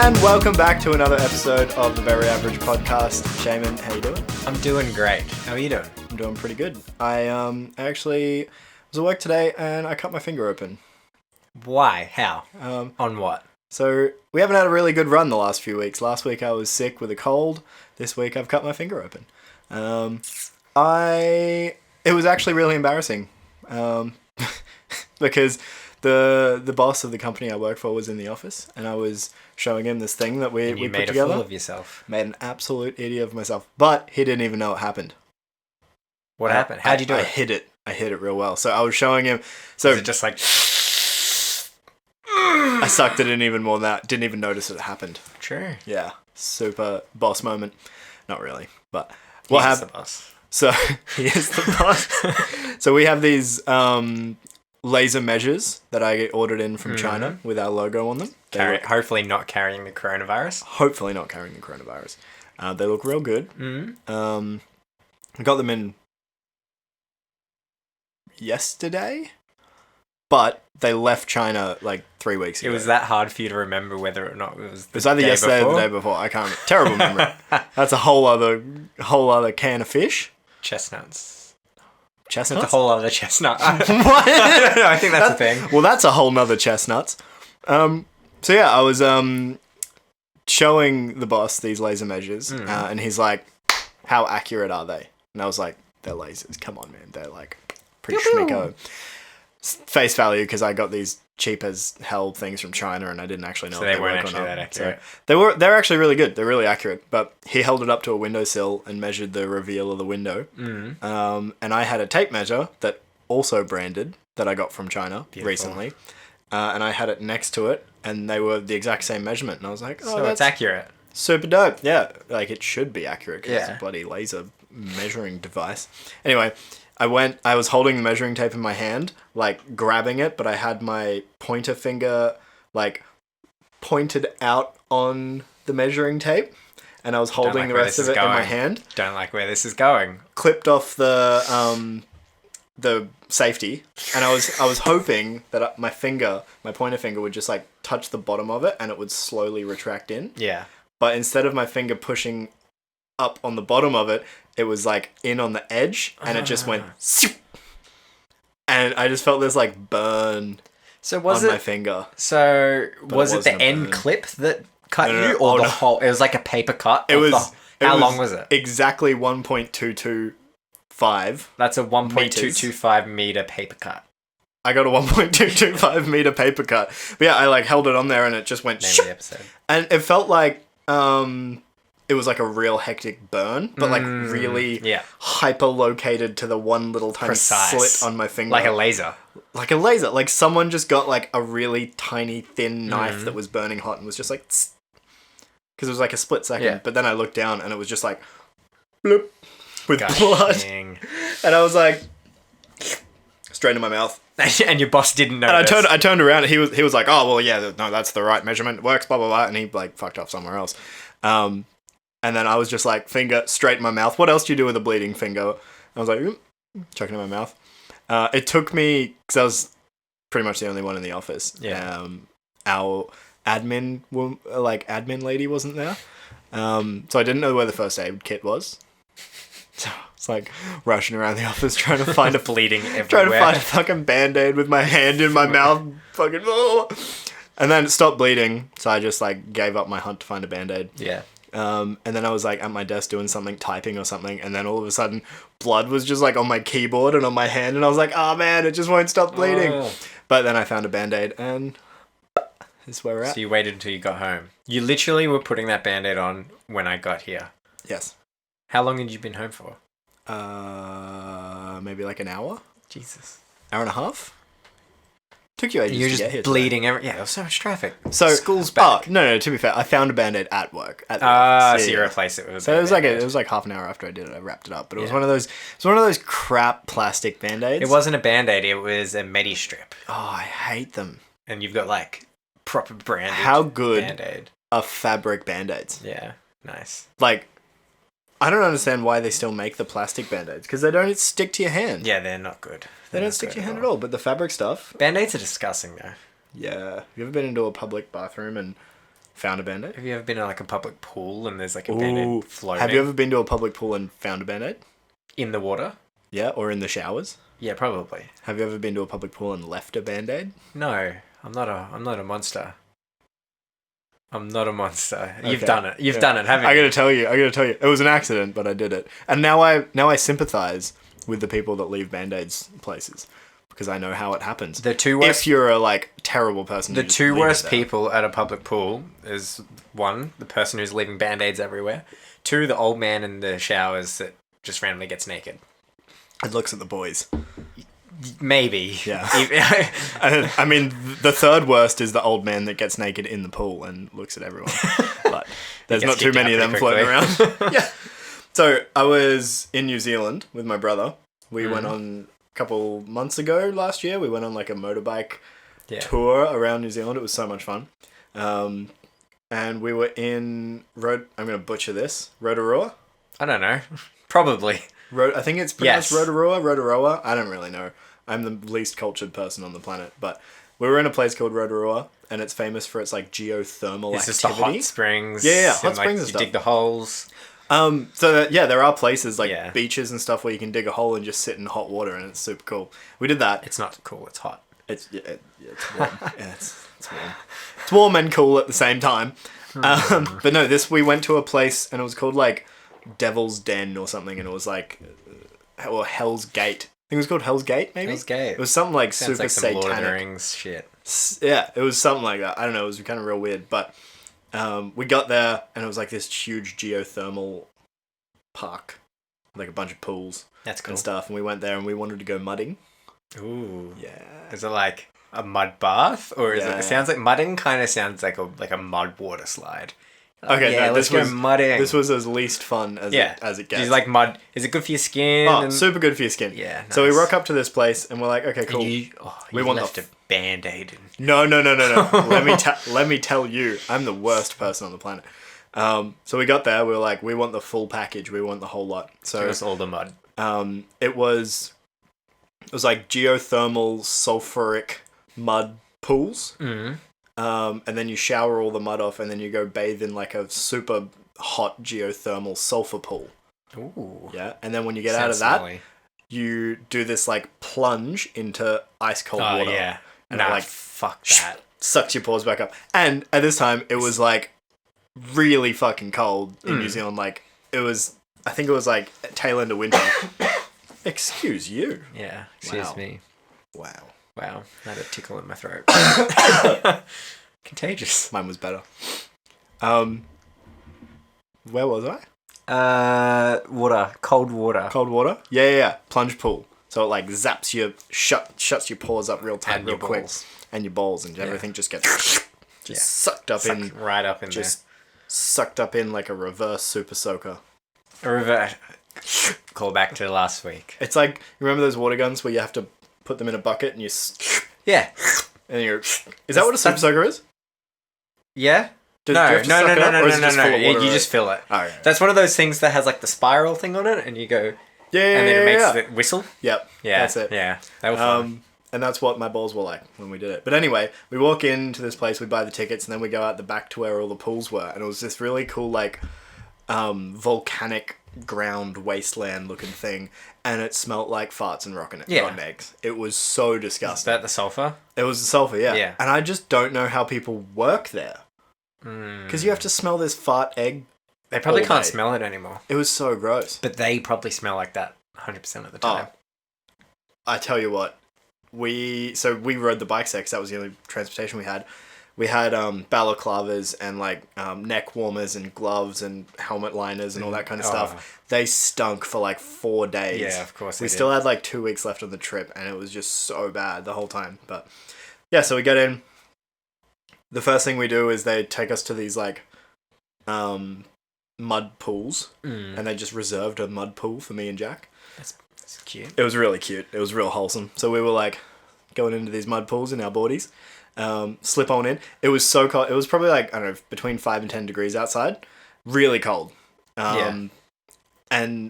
And welcome back to another episode of the Very Average Podcast. Shaman, how you doing? I'm doing great. How are you doing? I'm doing pretty good. I actually was at work today and I cut my finger open. Why? How? On what? So we haven't had a really good run the last few weeks. Last week I was sick with a cold. This week I've cut my finger open. It was actually really embarrassing. Because the boss of the company I work for was in the office, and I was showing him this thing that we put together. You made a fool of yourself. Made an absolute idiot of myself, but he didn't even know it happened. What happened? How'd you do it? I hit it real well. So I was showing him. So was it just like I sucked it in even more than that. Didn't even notice it happened. True. Yeah, super boss moment. Not really, but What happened? The boss. So he is the boss. So we have these laser measures that I ordered in from China with our logo on them. Hopefully not carrying the coronavirus. Hopefully not carrying the coronavirus. They look real good. I got them in yesterday, but they left China like 3 weeks ago. It was that hard for you to remember whether or not it was the either day yesterday before? or the day before. I can't. Terrible memory. That's a whole other can of fish. Chestnuts. Chestnuts? That's a whole other chestnut. What? I don't know. I think that's a thing. Well, that's a whole nother chestnuts. So yeah, I was showing the boss these laser measures, and he's like, "How accurate are they?" And I was like, "They're lasers. Come on, man. They're like pretty schmicko." Face value, because I got these cheap as hell things from China, and I didn't actually know. So they weren't actually that accurate. So they're actually really good. They're really accurate. But he held it up to a windowsill and measured the reveal of the window. And I had a tape measure that also branded that I got from China recently, and I had it next to it, and they were the exact same measurement. And I was like, "Oh, so it's accurate." Super dope. Yeah, like it should be accurate because it's a bloody laser measuring device. Anyway. I was holding the measuring tape in my hand, like grabbing it, but I had my pointer finger like pointed out on the measuring tape, and I was holding the rest of it in my hand. Don't like where this is going. Clipped off the safety, and I was hoping that my pointer finger would just like touch the bottom of it and it would slowly retract in. Yeah. But instead of my finger pushing up on the bottom of it, it was like in on the edge, and it just went, and I just felt this like burn on my finger. So was it the end clip that cut you, or the whole? It was like a paper cut. How long was it? Exactly 1.225. That's a 1.225 meter paper cut. I got a 1.225 meter paper cut. But yeah, I like held it on there, and it just went. Name of the episode. And it felt like it was like a real hectic burn, but like really hyper located to the one little tiny slit on my finger. Like a laser. Like a laser. Like someone just got like a really tiny thin knife that was burning hot and was just like, because it was like a split second. Yeah. But then I looked down and it was just like, bloop, with blood. And I was like, straight in my mouth. And your boss didn't know. And I turned around and he was like, "Oh well, yeah, no, that's the right measurement. It works, blah blah blah." And he like fucked off somewhere else. And then I was just like, finger straight in my mouth. What else do you do with a bleeding finger? I was like, chucking it in my mouth. It took me, because I was pretty much the only one in the office. Yeah. Our admin lady wasn't there. So I didn't know where the first aid kit was. So it's like rushing around the office trying to find bleeding everywhere. Trying to find a fucking Band-Aid with my hand in my mouth. Fucking. And then it stopped bleeding. So I just like gave up my hunt to find a Band-Aid. Yeah. And then I was like at my desk doing something, typing or something, and then all of a sudden blood was just like on my keyboard and on my hand, and I was like, "Oh man, it just won't stop bleeding." But then I found a Band-Aid, and this is where we're at. So you waited until you got home. You literally were putting that Band-Aid on when I got here. Yes. How long had you been home for? Maybe like an hour. Jesus. Hour and a half. Took you ages You're to just get here. Bleeding. There was so much traffic. So school's back. No. To be fair, I found a Band-Aid at work. So you replaced it with. So it was like half an hour after I did it. I wrapped it up, but it was one of those. It was one of those crap plastic Band-Aids. It wasn't a Band-Aid. It was a Medi-Strip. Oh, I hate them. And you've got like proper branded. How good Band-Aid are fabric Band-Aids? Yeah, nice. Like, I don't understand why they still make the plastic Band-Aids, because they don't stick to your hand. Yeah, they're not good. They don't stick to your hand at all, but the fabric stuff... Band-Aids are disgusting, though. Yeah. Have you ever been into a public bathroom and Found a Band-Aid? Have you ever been in like a public pool and there's like a Band-Aid floating? Have you ever been to a public pool and found a Band-Aid? In the water? Yeah, or in the showers? Yeah, probably. Have you ever been to a public pool and left a Band-Aid? No, I'm not a monster. I'm not a monster. Okay. You've done it. You've done it, haven't you? I gotta tell you. It was an accident, but I did it. And now I sympathize with the people that leave Band-Aids places. Because I know how it happens. The two worst... If you're a, terrible person... The two worst people at a public pool is, one, the person who's leaving Band-Aids everywhere. Two, the old man in the showers that just randomly gets naked. It looks at the boys. Maybe. Yeah. I mean, the third worst is the old man that gets naked in the pool and looks at everyone. But there's not too many of them floating around. Yeah. So, I was in New Zealand with my brother. We went on... couple months ago last year we went on a motorbike tour around New Zealand. It was so much fun. And we were in I'm gonna butcher this, Rotorua. I don't know. Probably. I think it's pronounced Rotorua. I don't really know. I'm the least cultured person on the planet, but we were in a place called Rotorua and it's famous for its geothermal activity. It's just the hot springs. Yeah, hot springs and stuff. You dig the holes. There are places beaches and stuff where you can dig a hole and just sit in hot water, and it's super cool. We did that. It's not cool. It's hot. It's warm. Yeah, it's warm. It's warm and cool at the same time. But no, we went to a place and it was called Devil's Den or something, and it was or Hell's Gate. I think it was called Hell's Gate, maybe. Hell's Gate. It was something Sounds super some satanic. Lord of the Rings shit. Yeah, it was something like that. I don't know. It was kind of real weird, but. We got there and it was this huge geothermal park, a bunch of pools. That's cool. And stuff. And we went there and we wanted to go mudding. Ooh. Yeah. Is it a mud bath, or is it? It sounds like mudding. Kind of sounds like a mud water slide. Okay, yeah, let's go mudding. This was as least fun as it gets. Is it mud? Is it good for your skin? Oh, super good for your skin. Yeah. Nice. So we rock up to this place and we're like, okay, cool. We want left a Band-Aid. No. Let me tell you, I'm the worst person on the planet. So we got there. We were like, we want the full package. We want the whole lot. So give us all the mud. It was geothermal sulfuric mud pools. Mm-hmm. And then you shower all the mud off, and then you go bathe in a super hot geothermal sulfur pool. Ooh. Yeah, and then when you get out of that, you do this plunge into ice cold water. Yeah. And fuck that. Sucks your pores back up. And at this time, it was really fucking cold in New Zealand. It was, I think it was tail end of winter. Excuse you. Yeah. Excuse me. Wow. Wow, I had a tickle in my throat. Contagious. Mine was better. Where was I? Water. Cold water. Cold water? Yeah. Plunge pool. So it zaps you, shuts your pores up real tight, real quick. And your balls, and everything just gets sucked up in. Right up in just sucked up in like a reverse super soaker. A reverse. Call back to last week. It's you remember those water guns where you have to put them in a bucket and you... Yeah. And you're... Is that what a super soaker is? Yeah. No. You just fill it. Oh, yeah. That's one of those things that has the spiral thing on it, and you go... Yeah, and then it makes it whistle. Yep. Yeah. That's it. Yeah. That was fun. And that's what my balls were like when we did it. But anyway, we walk into this place, we buy the tickets, and then we go out the back to where all the pools were. And it was this really cool, volcanic ground wasteland looking thing. And it smelled like farts and rotten eggs. It was so disgusting. Is that the sulfur? It was the sulfur, yeah. Yeah. And I just don't know how people work there. Because you have to smell this fart egg. They probably can't smell it anymore. It was so gross. But they probably smell like that 100% of the time. I tell you what. We rode the bikes there because that was the only transportation we had. We had balaclavas and neck warmers and gloves and helmet liners and all that kind of stuff. They stunk for 4 days. Yeah, of course. We still had 2 weeks left on the trip, and it was just so bad the whole time. But yeah, so we get in. The first thing we do is they take us to these mud pools, and they just reserved a mud pool for me and Jack. That's cute. It was really cute. It was real wholesome. So we were going into these mud pools in our boardies. Slip on in. It was so cold. It was probably I don't know, between 5 and 10 degrees outside. Really cold. And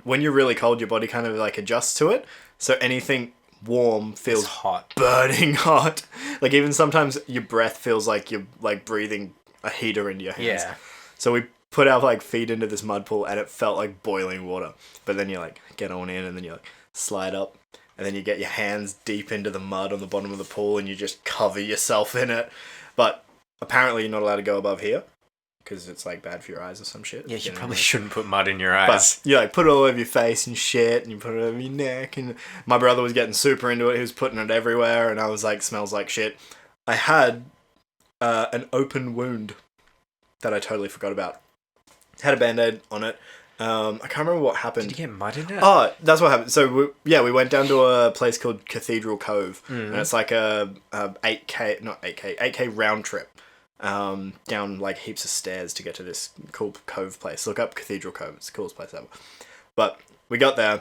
when you're really cold, your body kind of adjusts to it. So anything warm feels hot, burning hot. Even sometimes your breath feels like you're breathing a heater into your hands. Yeah. So we put our like feet into this mud pool, and it felt like boiling water. But then you like get on in, and then you like slide up, and then you get your hands deep into the mud on the bottom of the pool, and you just cover yourself in it. But apparently you're not allowed to go above here, because it's like bad for your eyes or some shit. Yeah, you probably shouldn't put mud in your eyes. But you like put it all over your face and shit, and you put it over your neck. And my brother was getting super into it. He was putting it everywhere, and I was like, smells like shit. I had an open wound that I totally forgot about. Had a band-aid on it. I can't remember what happened. Did you get mud in it? Oh, that's what happened. So we went down to a place called Cathedral Cove, and it's like a 8K round trip. Down like heaps of stairs to get to this cool cove place. Look up Cathedral Cove. It's the coolest place ever. But we got there.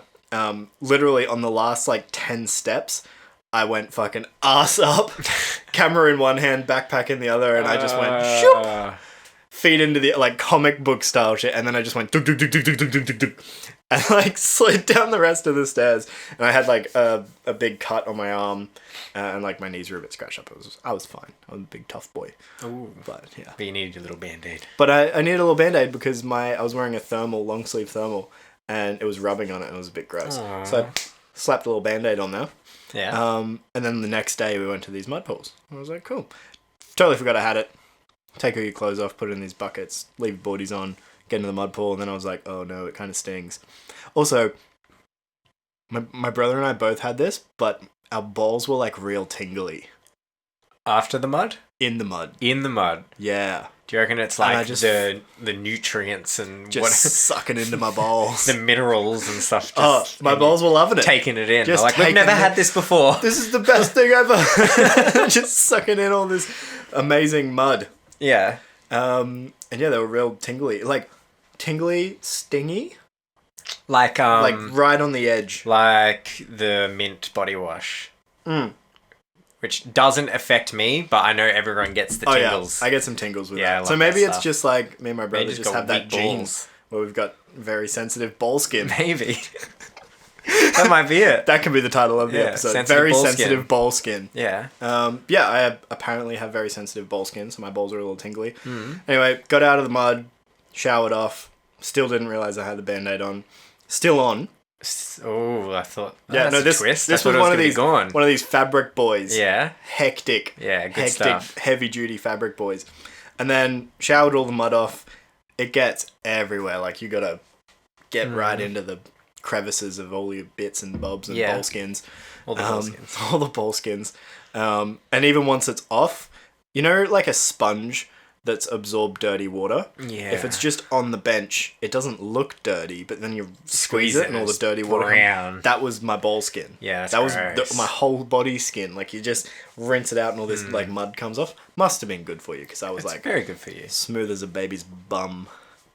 Literally on the last like 10 steps, I went fucking ass up, camera in one hand, backpack in the other, and I just went shoop, feet into the like comic book style shit, and then I just went duk, duk, duk, duk, duk, duk, duk, duk, duk, and like slid down the rest of the stairs, and I had like a big cut on my arm, and like my knees were a bit scratched up. I was fine. I was a big tough boy. Ooh. But yeah. But you needed your little band-aid. But I needed a little band-aid because I was wearing a long sleeve thermal, and it was rubbing on it, and it was a bit gross. Aww. So I slapped a little band-aid on there. Yeah. And then the next day we went to these mud pools. I was like, cool. Totally forgot I had it. Take all your clothes off, put it in these buckets, leave your boardies on, get into the mud pool, and then I was like, oh no, it kind of stings. Also, my brother and I both had this, but our balls were like real tingly. After the mud? In the mud. In the mud. Yeah. Do you reckon it's like the nutrients and just sucking into my balls, the minerals and stuff? Just my balls were loving it, taking it in. Just like, we've never had this before. This is the best thing ever. Just sucking in all this amazing mud. Yeah. And yeah, they were real tingly, like tingly, stingy, like right on the edge, like the mint body wash. Which doesn't affect me, but I know everyone gets the tingles. Yeah. I get some tingles with that. So maybe it's just like me and my brother just have that gene balls. where we've got very sensitive ball skin. Maybe. That might be it. That could be the title of the episode. Very sensitive ball skin. Yeah. Yeah, I apparently have very sensitive ball skin, so my balls are a little tingly. Anyway, got out of the mud, showered off, still didn't realise I had the band-aid on. Still on. Oh, I thought. This twist. This was one of these fabric boys. Yeah. Hectic. Yeah, good stuff. Heavy duty fabric boys. And then showered all the mud off. It gets everywhere. Like you gotta get right into the crevices of all your bits and bobs and ball skins. All the ball skins. All the ball skins. And even once it's off, you know, like a sponge that's absorbed dirty water. Yeah. If it's just on the bench, it doesn't look dirty, but then you squeeze it and all the dirty water comes. That was my ball skin. Yeah, that was my whole body skin. Like you just rinse it out and all this like mud comes off. Must have been good for you because I was like very good for you. Smooth as a baby's bum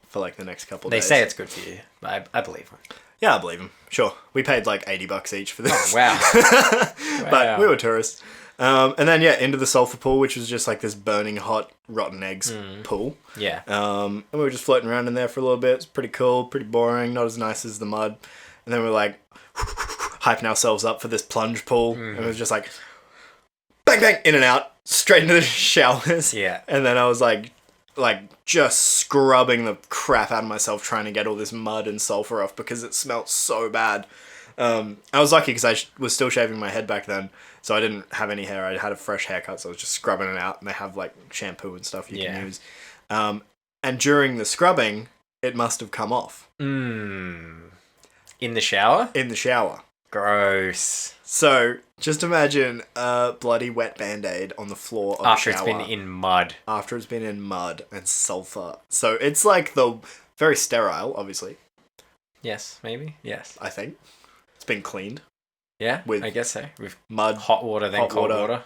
for like the next couple of days. They say it's good for you. I believe them. Yeah, I believe them. Sure. We paid like $80 each for this. Oh, wow. But we were tourists. And then, into the sulfur pool, which was just like this burning hot, rotten eggs pool. Yeah. And we were just floating around in there for a little bit. It's pretty cool, pretty boring, not as nice as the mud. And then we're like, hyping ourselves up for this plunge pool. And it was just like, bang, bang, in and out, straight into the showers. Yeah. And then I was like just scrubbing the crap out of myself trying to get all this mud and sulfur off because it smelled so bad. I was lucky because I was still shaving my head back then, so I didn't have any hair. I had a fresh haircut, so I was just scrubbing it out, and they have like shampoo and stuff you can use. And during the scrubbing, it must have come off. In the shower? In the shower. Gross. So, just imagine a bloody wet Band-Aid on the floor of After a shower. After it's been in mud. After it's been in mud and sulfur. So, it's like very sterile, obviously. Yes, maybe. Yes. I think. It's been cleaned. Yeah, with I guess so. With mud, hot water, then cold water.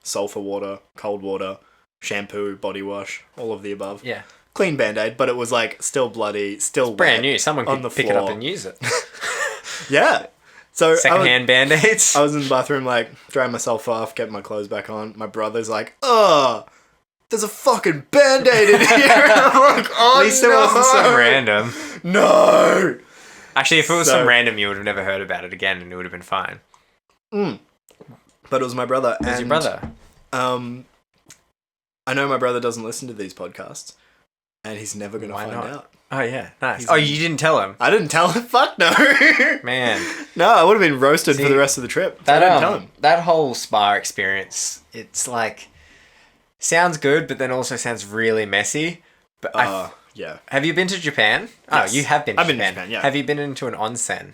Sulfur water, cold water, shampoo, body wash, all of the above. Yeah. Clean Band-Aid, but it was like still bloody, still brand new. Someone could pick it up and use it. Yeah. So secondhand Band-Aids. I was in the bathroom, like, drying myself off, getting my clothes back on. My brother's like, "Oh, there's a fucking Band-Aid in here." I'm like, "Oh, at least it wasn't some random. No. Actually, if it was some random, you would have never heard about it again, and it would have been fine. But it was my brother. It was your brother. I know my brother doesn't listen to these podcasts, and he's never going to find out. Oh, yeah. Nice. You didn't tell him? I didn't tell him. Fuck no. Man. No, I would have been roasted for the rest of the trip. I didn't tell him. That whole spa experience, it's like, sounds good, but then also sounds really messy. But yeah. Have you been to Japan? Yes. Oh, you have been to Japan. I've been to Japan, yeah. Have you been into an onsen?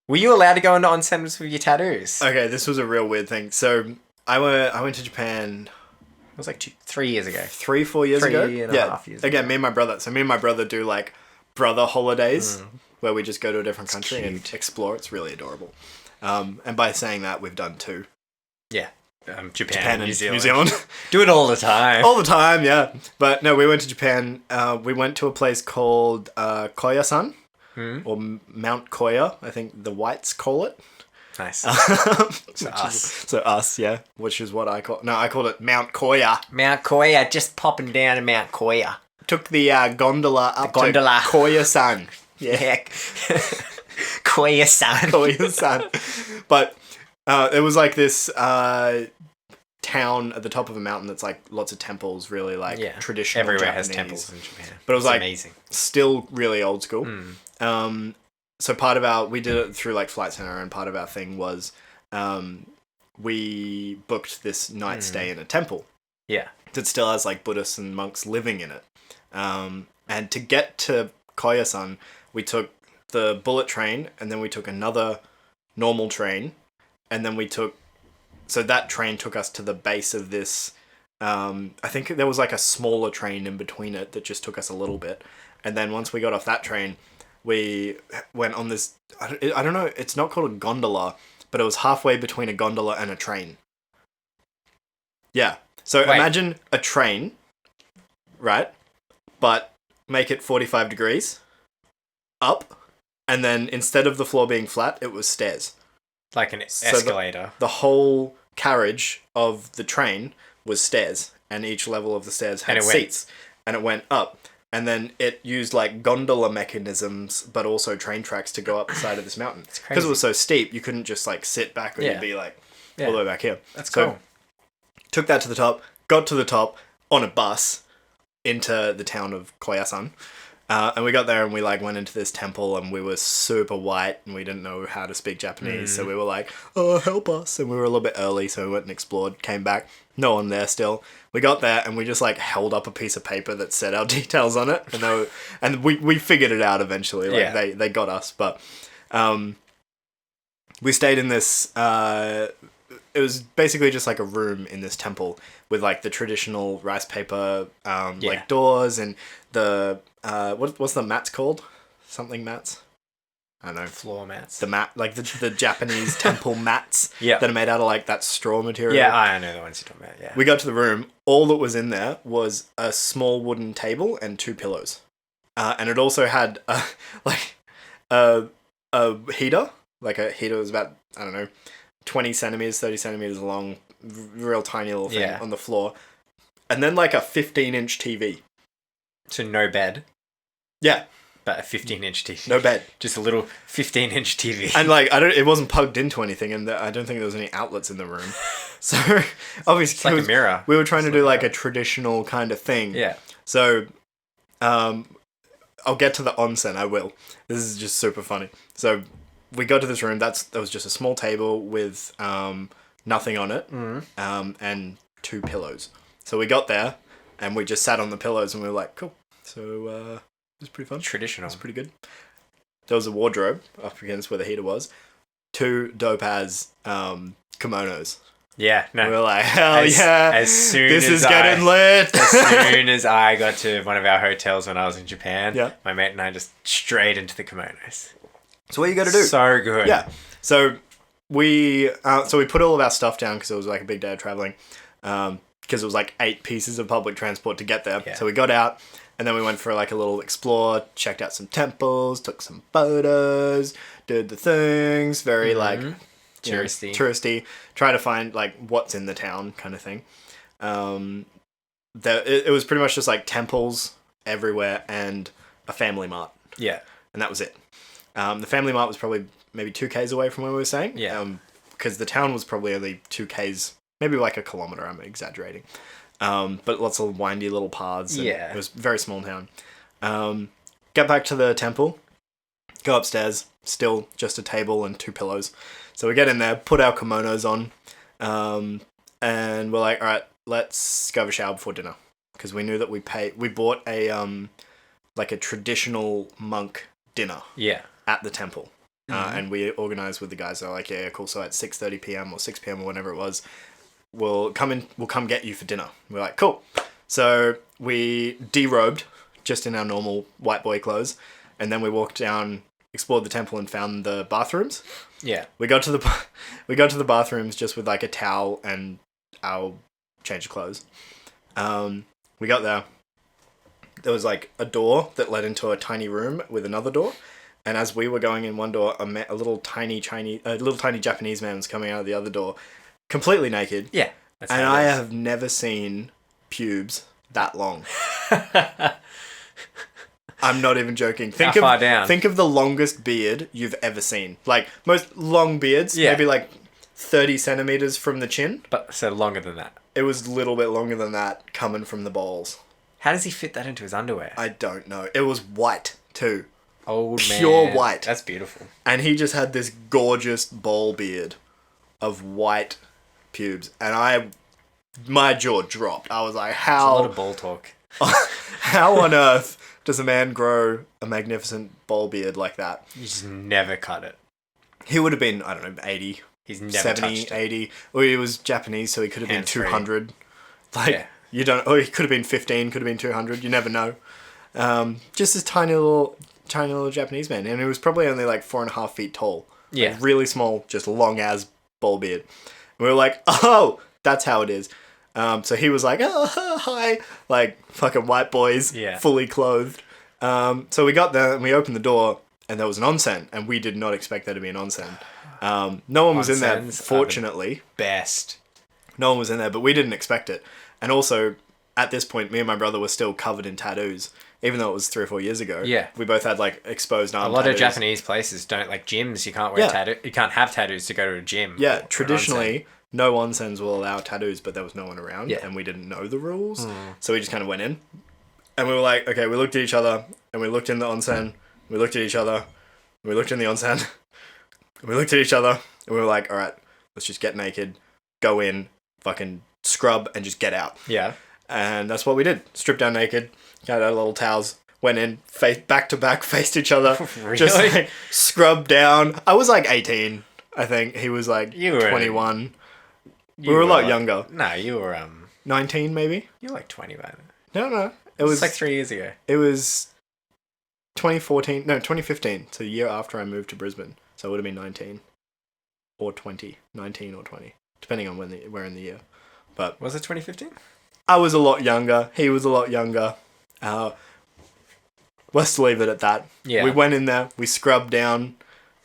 Were you allowed to go into onsens with your tattoos? Okay, this was a real weird thing. So I went to Japan. It was like 3 years ago. 3-4 years ago? 3.5 years ago. Again, me and my brother. So me and my brother do like brother holidays where we just go to a different country and explore. It's really adorable. And by saying that, we've done 2. Yeah. Japan and New Zealand. Do it all the time. All the time, yeah. But no, we went to Japan. We went to a place called Koyasan, or Mount Koya, I think the whites call it. Nice. Us, yeah. Which is what I call... No, I called it Mount Koya. Mount Koya, just popping down to Mount Koya. Took the gondola up to Koya-san. Yeah. Koya-san. Koya-san. But it was like this town at the top of a mountain that's like lots of temples, really like traditional Everywhere Japanese. has temples in Japan. But it was like amazing. Still really old school. So we did it through like Flight Centre, and part of our thing was we booked this night stay in a temple. Yeah. That still has like Buddhists and monks living in it. And to get to Koyasan, we took the bullet train, and then we took another normal train, and then so that train took us to the base of this, I think there was like a smaller train in between it that just took us a little bit. And then once we got off that train, we went on this, I don't know, it's not called a gondola, but it was halfway between a gondola and a train. Yeah. So imagine a train, right? But make it 45 degrees up, and then instead of the floor being flat, it was stairs. Like an escalator. The whole carriage of the train was stairs, and each level of the stairs had seats, and it went up. And then it used like gondola mechanisms, but also train tracks to go up the side of this mountain. Because it was so steep, you couldn't just like sit back, or you'd be like all the way back here. That's cool. Took that to the top, got to the top on a bus into the town of Koyasan. And we got there and we like went into this temple, and we were super white and we didn't know how to speak Japanese. So we were like, oh, help us. And we were a little bit early, so we went and explored, came back. No one there still. We got there and we just like held up a piece of paper that said our details on it. And we figured it out eventually. Like they got us. But we stayed in this... it was basically just like a room in this temple with like the traditional rice paper like doors, and the what's the mats called? Something mats? I don't know. Floor mats. The mat, like the Japanese temple mats that are made out of like that straw material. Yeah, I know the ones you're talking about. Yeah. We got to the room. All that was in there was a small wooden table and 2 pillows, and it also had a heater. Like a heater was about, I don't know, 20 centimeters, 30 centimeters long, real tiny little thing on the floor. And then like a 15-inch TV. So no bed? Yeah. But a 15-inch TV. No bed. Just a little 15-inch TV. And like, it wasn't plugged into anything, and I don't think there was any outlets in the room. So obviously it's like a mirror. We were trying to do like a traditional kind of thing. Yeah. So I'll get to the onsen, I will. This is just super funny. So we got to this room. That was just a small table with nothing on it, and 2 pillows. So we got there, and we just sat on the pillows, and we were like, cool. So it was pretty fun. Traditional. It was pretty good. There was a wardrobe up against where the heater was. 2 dope-ass kimonos. Yeah, no. We were like, hell yeah. This is getting lit. As soon as I got to one of our hotels when I was in Japan, my mate and I just straight into the kimonos. So what you got to do? So good. Yeah. So we put all of our stuff down because it was like a big day of traveling. Because it was like 8 pieces of public transport to get there. Yeah. So we got out, and then we went for like a little explore, checked out some temples, took some photos, did the things, very like touristy. Try to find like what's in the town kind of thing. It was pretty much just like temples everywhere and a family mart. Yeah. And that was it. The family mart was probably maybe 2 k's away from where we were staying. Yeah. Because the town was probably only 2 k's, maybe like a kilometer. I'm exaggerating. but lots of windy little paths. And Yeah. It was a very small town. Get back to the temple, go upstairs, still just a table and 2 pillows. So we get in there, put our kimonos on, and we're like, all right, let's go have a shower before dinner. Because we knew that we bought a traditional monk dinner at the temple. And we organised with the guys. They're like, yeah, cool. So at 6:30 p.m. or 6 p.m. or whenever it was, we'll come get you for dinner. We're like, cool. So we derobed just in our normal white boy clothes. And then we walked down, explored the temple and found the bathrooms. Yeah. We got to the bathrooms just with like a towel and our change of clothes. We got there. There was like a door that led into a tiny room with another door. And as we were going in one door, a little tiny Japanese man was coming out of the other door, completely naked. Yeah. And I have never seen pubes that long. I'm not even joking. How far down? Think of the longest beard you've ever seen. Like, most long beards, maybe like 30 centimeters from the chin. But so longer than that. It was a little bit longer than that coming from the balls. How does he fit that into his underwear? I don't know. It was white, too. Old man. Pure white. That's beautiful. And he just had this gorgeous ball beard of white pubes. And my jaw dropped. I was like, how... There's a lot of ball talk. How on earth does a man grow a magnificent ball beard like that? You just never cut it. He would have been, I don't know, 80. He's never 70, touched it. 80. Or he was Japanese, so he could have been 200. Like, you don't... Or he could have been 15, could have been 200. You never know. Just this tiny little Japanese man. And he was probably only like 4.5 feet tall. Yeah. Like really small, just long as ball beard. And we were like, oh, that's how it is. So he was like, oh, hi. Like, fucking white boys, fully clothed. So we got there and we opened the door and there was an onsen. And we did not expect there to be an onsen. No one was in there, fortunately. Best. No one was in there, but we didn't expect it. And also, at this point, me and my brother were still covered in tattoos. Even though it was 3 or 4 years ago. Yeah. We both had, like, exposed arm tattoos. A lot of Japanese places don't, like, gyms, you can't wear tattoo. You can't have tattoos to go to a gym. Yeah, traditionally, no onsens will allow tattoos, but there was no one around, and we didn't know the rules. So we just kind of went in. And we were like, okay, we looked at each other, and we looked in the onsen, we looked at each other, and we looked in the onsen, and we looked at each other, and we were like, all right, let's just get naked, go in, fucking scrub, and just get out. Yeah. And that's what we did. Stripped down naked, got our little towels, went in, back to back, faced each other. Really? Just like scrubbed down. I was like 18, I think. He was like 21. We were a lot younger. No, you were 19 maybe? You were like 20 by then. No. It was like 3 years ago. It was 2015. So the year after I moved to Brisbane. So it would have been 19 or 20. 19 or 20. Depending on where in the year. But was it 2015? I was a lot younger. He was a lot younger. Let's leave it at that. Yeah. We went in there. We scrubbed down.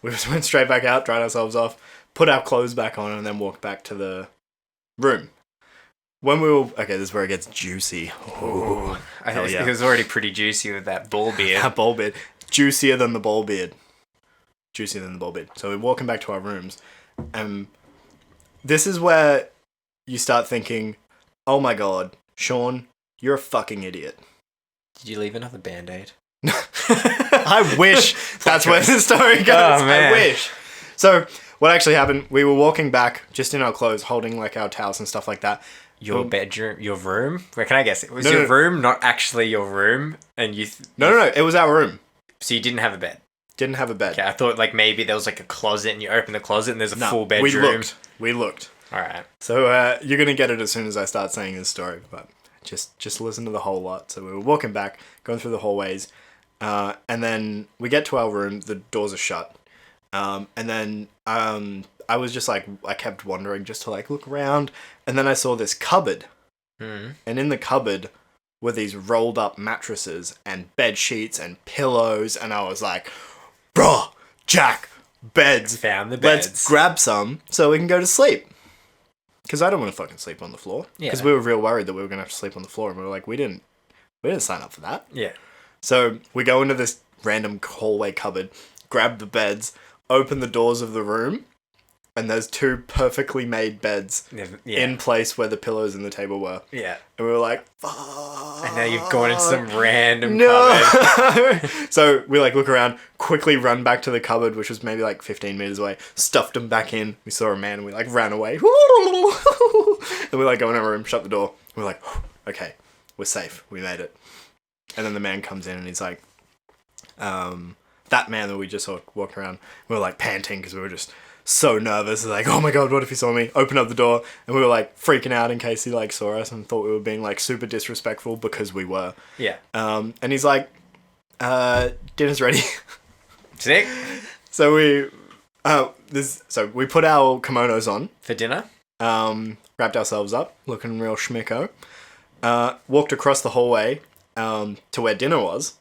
We just went straight back out, dried ourselves off, put our clothes back on, and then walked back to the room. When we were... Okay, this is where it gets juicy. Ooh. I think it was already pretty juicy with that ball beard. That ball beard. Juicier than the ball beard. Juicier than the ball beard. So we're walking back to our rooms. This is where you start thinking... Oh my god, Sean, you're a fucking idiot. Did you leave another Band-Aid? I wish that's where the story goes. Oh, man. I wish. So, what actually happened, we were walking back, just in our clothes, holding like our towels and stuff like that. Your bedroom, your room? Where can I guess? Was your room not actually your room? And you... No, it was our room. So you didn't have a bed? Didn't have a bed. Okay, I thought like maybe there was like a closet and you open the closet and there's a full bedroom. We looked. Alright. So you're going to get it as soon as I start saying this story, but just listen to the whole lot. So we were walking back, going through the hallways, and then we get to our room, the doors are shut. And then I was just like, I kept wandering just to like look around, and then I saw this cupboard. And in the cupboard were these rolled up mattresses and bed sheets and pillows, and I was like, bruh, Jack, beds. Found the beds. Let's grab some so we can go to sleep. Because I don't want to fucking sleep on the floor. Because we were real worried that we were going to have to sleep on the floor. And we were like, we didn't sign up for that. Yeah. So we go into this random hallway cupboard, grab the beds, open the doors of the room, and there's 2 perfectly made beds in place where the pillows and the table were. Yeah. And we were like, fuck. And now you've gone into some random cupboard. So we like look around, quickly run back to the cupboard, which was maybe like 15 meters away, stuffed them back in. We saw a man and we like ran away. And we like go in our room, shut the door. We're like, okay, we're safe. We made it. And then the man comes in and he's like, that man that we just saw walking around, we were like panting because we were just so nervous. Like, oh my god, what if he saw me? Open up the door, and we were like freaking out in case he like saw us and thought we were being like super disrespectful, because we were. Yeah. And he's like, dinner's ready. Sick. So we put our kimonos on For dinner? Wrapped ourselves up, looking real schmicko. Walked across the hallway to where dinner was.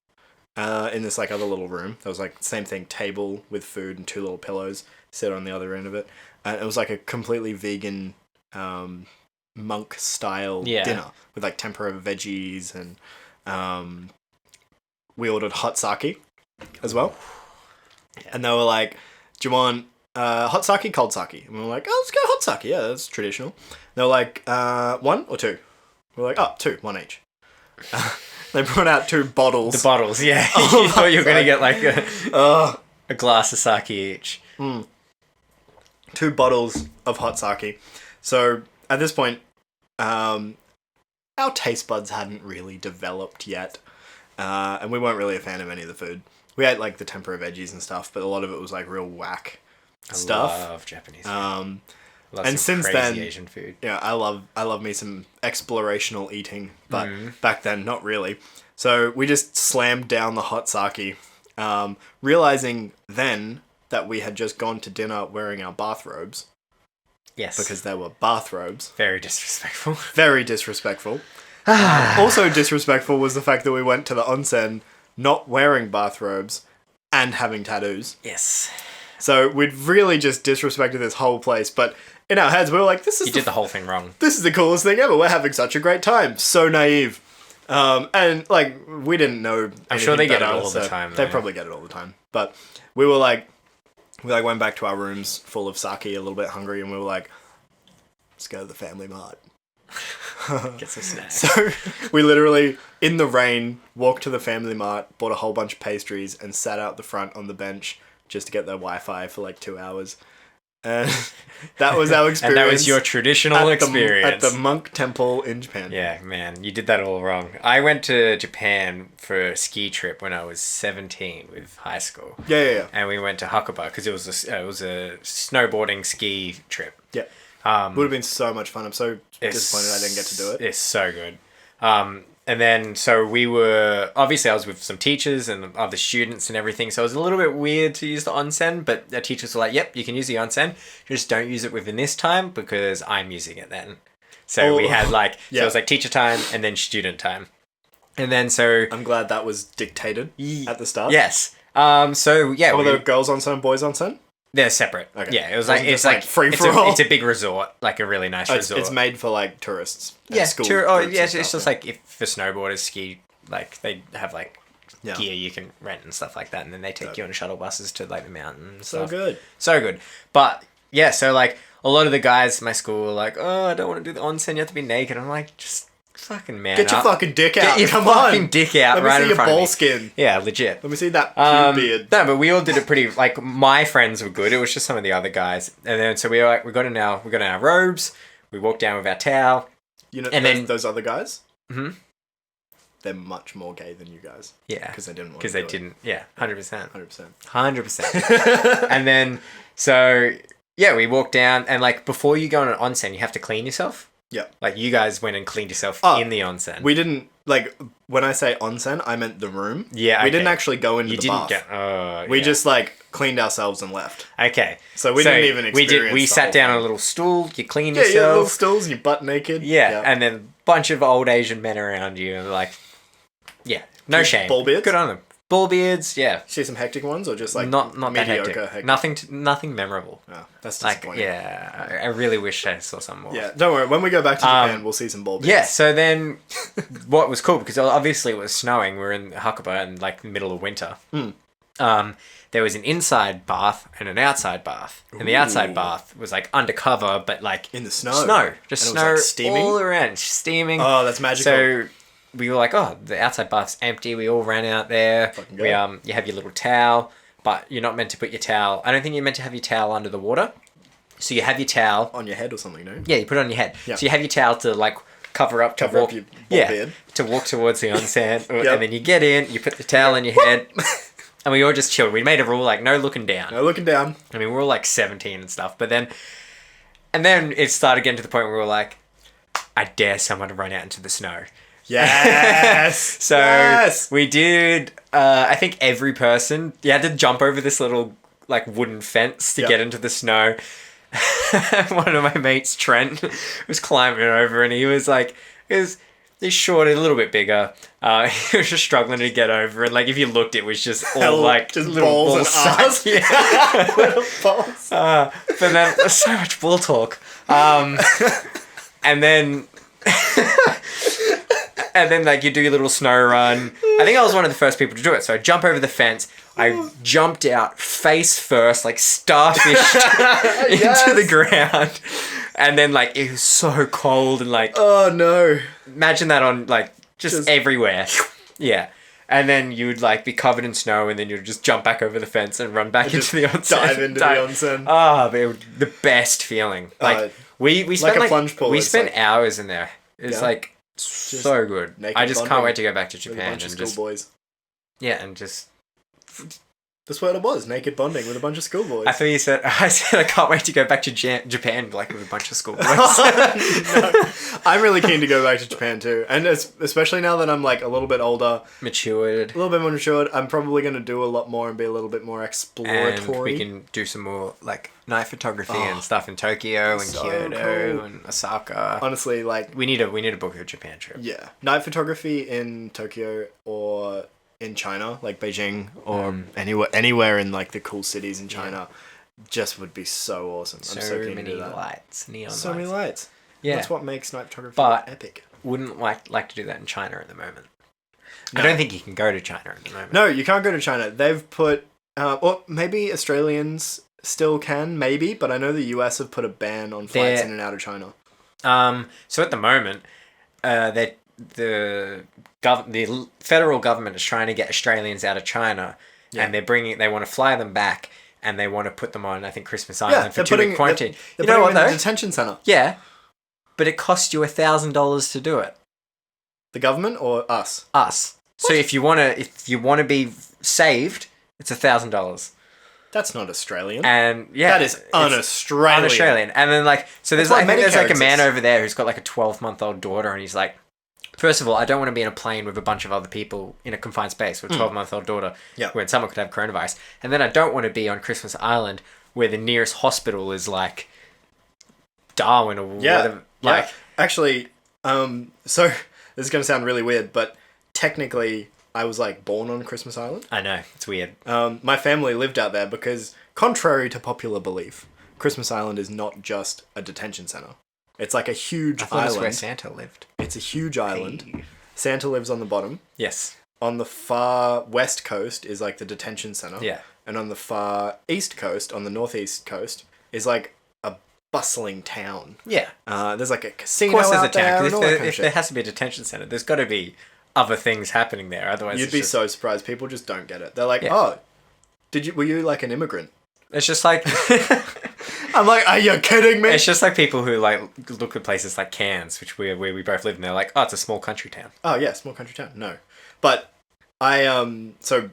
In this like other little room. There was like same thing, table with food and 2 little pillows, sit on the other end of it. And it was like a completely vegan monk style dinner with like tempura veggies, and we ordered hot sake as well. And they were like, do you want hot sake, cold sake? And we were like, oh, let's go hot sake. Yeah, that's traditional. They were like, 1 or 2? We were like, oh, 2, 1 each. They brought out 2 bottles. The bottles, yeah. You thought you were going to get like a glass of sake each. 2 bottles of hot sake. So at this point, our taste buds hadn't really developed yet. And we weren't really a fan of any of the food. We ate like the tempura veggies and stuff, but a lot of it was like real whack stuff. I love Japanese food. And since then, Asian food. Yeah, I love me some explorational eating, but back then not really. So we just slammed down the hot sake, realizing then that we had just gone to dinner wearing our bathrobes. Yes, because they were bathrobes. Very disrespectful. Very disrespectful. Also disrespectful was the fact that we went to the onsen not wearing bathrobes and having tattoos. Yes. So we'd really just disrespected this whole place, but in our heads we were like, You did the whole thing wrong. This is the coolest thing ever. We're having such a great time. So naive. And like, we didn't know. I'm sure they get it all the time. They probably get it all the time. But we were like, went back to our rooms full of sake, a little bit hungry, and we were like, let's go to the Family Mart. Get some snacks. So we literally, in the rain, walked to the Family Mart, bought a whole bunch of pastries, and sat out the front on the bench just to get their Wi-Fi for like 2 hours. And that was our experience. And that was your traditional experience. At the monk temple in Japan. Yeah, man, you did that all wrong. I went to Japan for a ski trip when I was 17 with high school. Yeah. And we went to Hakuba because it was a snowboarding ski trip. Yeah. Would have been so much fun. I'm so disappointed I didn't get to do it. It's so good. And then, so we were, obviously I was with some teachers and other students and everything, so it was a little bit weird to use the onsen, but the teachers were like, yep, you can use the onsen, just don't use it within this time because I'm using it then. So we had like, so it was like teacher time and then student time. And then so... I'm glad that was dictated at the start. Yes. So yeah. Were there girls onsen, boys onsen? They're separate. Okay. Yeah, it was like it's like free for all. It's a big resort, like a really nice resort. It's made for like tourists. Yeah, school it's just like if for snowboarders ski, like they have like gear you can rent and stuff like that, and then they take you on shuttle buses to like the mountains. So good, so good. But yeah, so like a lot of the guys in my school were like, "Oh, I don't want to do the onsen. You have to be naked." I'm like, just fucking man, get your fucking dick out. Get your fucking dick out. Let me see your ball skin. Yeah, legit. Let me see that pube beard. No, but we all did it pretty. Like my friends were good. It was just some of the other guys, and then so we were like, we got in our robes. We walked down with our towel. You know, and then those other guys. Mm-hmm. They're much more gay than you guys. Yeah, because they didn't. Because they didn't. Yeah, 100%. 100%. And then so yeah, we walked down, and like before you go on an onsen, you have to clean yourself. Yeah. Like, you guys went and cleaned yourself in the onsen. We didn't, like, when I say onsen, I meant the room. Yeah, okay. We didn't actually go into the bath. We just, like, cleaned ourselves and left. Okay. So we didn't even experience We sat down on a little stool, you cleaned yourself. Yeah, little stools, you're butt naked. Yeah, and then a bunch of old Asian men around you, and like, no shame. Ball beards? Good on them. Ball beards, yeah. See some hectic ones, or just like not mediocre that hectic. Nothing memorable. Oh, that's disappointing. Like, yeah, I really wish I saw some more. Yeah, don't worry. When we go back to Japan, we'll see some ball beards. Yeah. So then, what was cool because obviously it was snowing. We're in Hakuba in like the middle of winter. There was an inside bath and an outside bath. And the outside bath was like undercover, but like in the snow. Just and snow like steaming? all around, steaming. Oh, that's magical. So we were like, oh, the outside bath's empty. We all ran out there. Fucking We go. you have your little towel, but you're not meant to put your towel. I don't think you're meant to have your towel under the water. So you have your towel On your head or something, no? Yeah, you put it on your head. Yeah. So you have your towel to like cover up Cover up your bald beard. to walk towards the onsen, Yep. and then you get in. You put the towel on your head, and we all just chilled. We made a rule like no looking down. No looking down. I mean, we were all like 17 and stuff, but then it started getting to the point where we were like, I dare someone to run out into the snow. Yes. So yes. we did. I think every person you had to jump over this little like wooden fence to Yep. get into the snow. One of my mates, Trent, was climbing over, and he was like, he's short, a little bit bigger. He was just struggling to get over, and like if you looked, it was just all like just little balls ball and sacks. ass. Yeah. Little balls. But then so much bull talk. And then like you do your little snow run. I think I was one of the first people to do it. So I jump over the fence. I jumped out face first, like starfished into the ground. And then like it was so cold and like Oh no. imagine that on like just everywhere. Yeah. And then you'd like be covered in snow, and then you'd just jump back over the fence and run back into the onsen. Dive into the onsen. Ah, but it was the best feeling. Like we spent like a plunge pool, we it's spent like- hours in there. It's Yeah. like so good. naked I just can't bonding wait to go back to With a Japan bunch of and just schoolboys. and just. That's what it was. Naked bonding with a bunch of schoolboys. I thought you said I can't wait to go back to Japan like with a bunch of schoolboys. No. I'm really keen to go back to Japan too, and especially now that I'm like a little bit older, Matured. a little bit more matured. I'm probably going to do a lot more and be a little bit more And exploratory. we can do some more like night photography and stuff in Tokyo and so Kyoto cool. and Osaka. Honestly, like We need to book a Japan trip. yeah, night photography in Tokyo or in China, like Beijing or anywhere in like the cool cities in China, just would be so awesome. I'm so keen to many do that. lights, neon So lights. many lights. Yeah. That's what makes night photography But- epic. Wouldn't like to do that in China at the moment. No. I don't think you can go to China at the moment. No, you can't go to China. They've put, or maybe Australians still can, maybe, but I know the US have put a ban on flights They're- in and out of China. So at the moment, the federal government is trying to get Australians out of China, Yeah. and they want to fly them back, and they want to put them on, I think, Christmas Island for they're 2 week quarantine. They're You know what putting them in though? a detention center. Yeah, but it costs you $1,000 to do it. The government or us? Us. So if you want to be saved, it's $1,000. That's not Australian. And yeah, that is it's un-Australian. un-Australian. And then like, so there's That's why I think there's like a Medicare man exists. over there who's got like a 12-month-old daughter, and he's like, first of all, I don't want to be in a plane with a bunch of other people in a confined space with a 12-month-old daughter, Yeah. when someone could have coronavirus. And then I don't want to be on Christmas Island where the nearest hospital is like Darwin or whatever. Like, Actually, so this is going to sound really weird, but technically I was like born on Christmas Island. I know, it's weird. My family lived out there because, contrary to popular belief, Christmas Island is not just a detention center. It's like a huge I thought that's where island. Santa lived. It's a huge island. Hey. Santa lives on the bottom. Yes. On the far west coast is like the detention center. Yeah. And on the far east coast, on the northeast coast, is like a bustling town. Yeah. There's like a Of casino course there's a out there town. and If, all that there, kind of if shit. there has to be a detention center, there's got to be other things happening there. Otherwise, You'd it's be just, so surprised. People just don't get it. They're like, Yeah. "Oh, were you like an immigrant?" It's just like I'm like, "Are you kidding me?" it's just like people who like look at places like Cairns, where we both live, and they're like, "Oh, it's a small country town." Oh yeah, small country town. No, but I so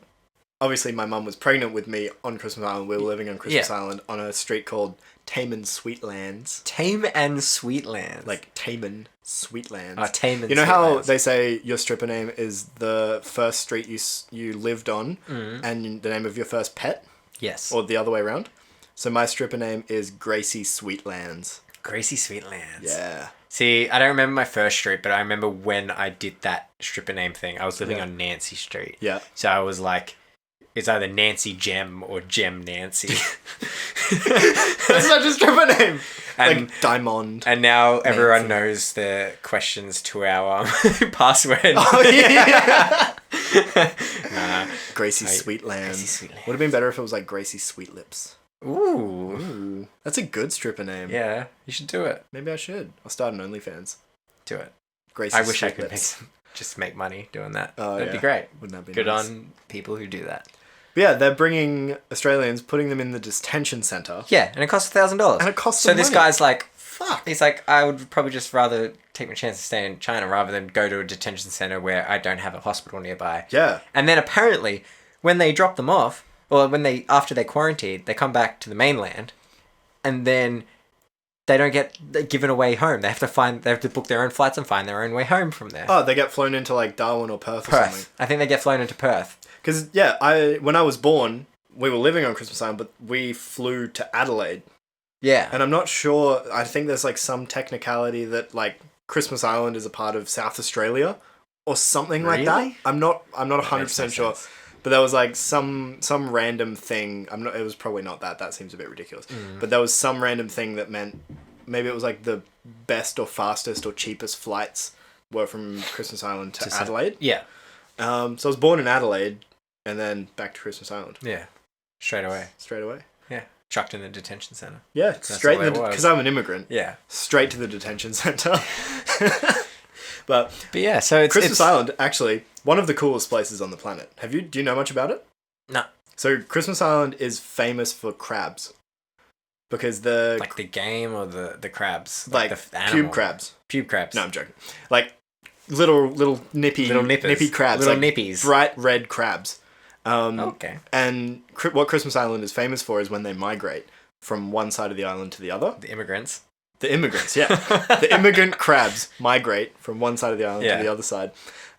obviously my mum was pregnant with me on Christmas Island. We were living on Christmas Yeah. Island on a street called Taman Sweetlands. Tame and Sweetlands. Like Taman Sweetlands. Tame and You know how Sweetlands. they say your stripper name is the first street you lived on, Mm. and the name of your first pet, Yes. or the other way around. So my stripper name is Gracie Sweetlands. Gracie Sweetlands. Yeah. See, I don't remember my first street, but I remember when I did that stripper name thing. I was living Yeah. on Nancy Street. Yeah. So I was like, it's either Nancy Gem or Gem Nancy. That's such a stripper name. And like Diamond. and now everyone Nancy. knows the questions to our password. Oh yeah. Nah. Gracie Sweetland. Gracie Sweetland. Would have been better if it was like Gracie Sweet Lips. Ooh. Ooh, that's a good stripper name. Yeah, you should do it. Maybe I should. I'll start an OnlyFans. Do it. Gracie I wish I Sweet could Lips. just make money doing that. Oh, That'd be yeah. great. Wouldn't that be Good nice? on people who do that. But yeah, they're bringing Australians, putting them in the detention centre. Yeah, and it costs $1,000. And it costs So them this money. guy's like, Fuck. he's like, I would probably just rather take my chance to stay in China rather than go to a detention center where I don't have a hospital nearby. Yeah. And then apparently, when they drop them off, or after they quarantined, they come back to the mainland, and then they don't get given away home. They have to book their own flights and find their own way home from there. Oh, they get flown into like Darwin or Perth or something. Perth. I think they get flown into Perth. Because yeah, when I was born, we were living on Christmas Island, but we flew to Adelaide. Yeah. And I'm not sure. I think there's like some technicality that like Christmas Island is a part of South Australia or something like that. Really? I'm not That makes 100% no sure. sense. But there was like some random thing. It was probably not that. That seems a bit ridiculous. But there was some random thing that meant maybe it was like the best or fastest or cheapest flights were from Christmas Island to Adelaide. Yeah. So I was born in Adelaide and then back to Christmas Island Yeah. Straight away. straight away. Yeah. Chucked in the detention center. Yeah, straight all in it was. because I'm an immigrant. Yeah. Straight to the detention center. But But yeah, so Christmas Island, actually, one of the coolest places on the planet. Do you know much about it? No. So Christmas Island is famous for crabs. Because Like the game or the crabs? like the animal? pube crabs. Pube crabs. No, I'm joking. Like little nippy nippy crabs. Little like nippies. bright red crabs. Okay. And what Christmas Island is famous for is when they migrate from one side of the island to the other. The immigrants. The immigrants, yeah. The immigrant crabs migrate from one side of the island to the other side.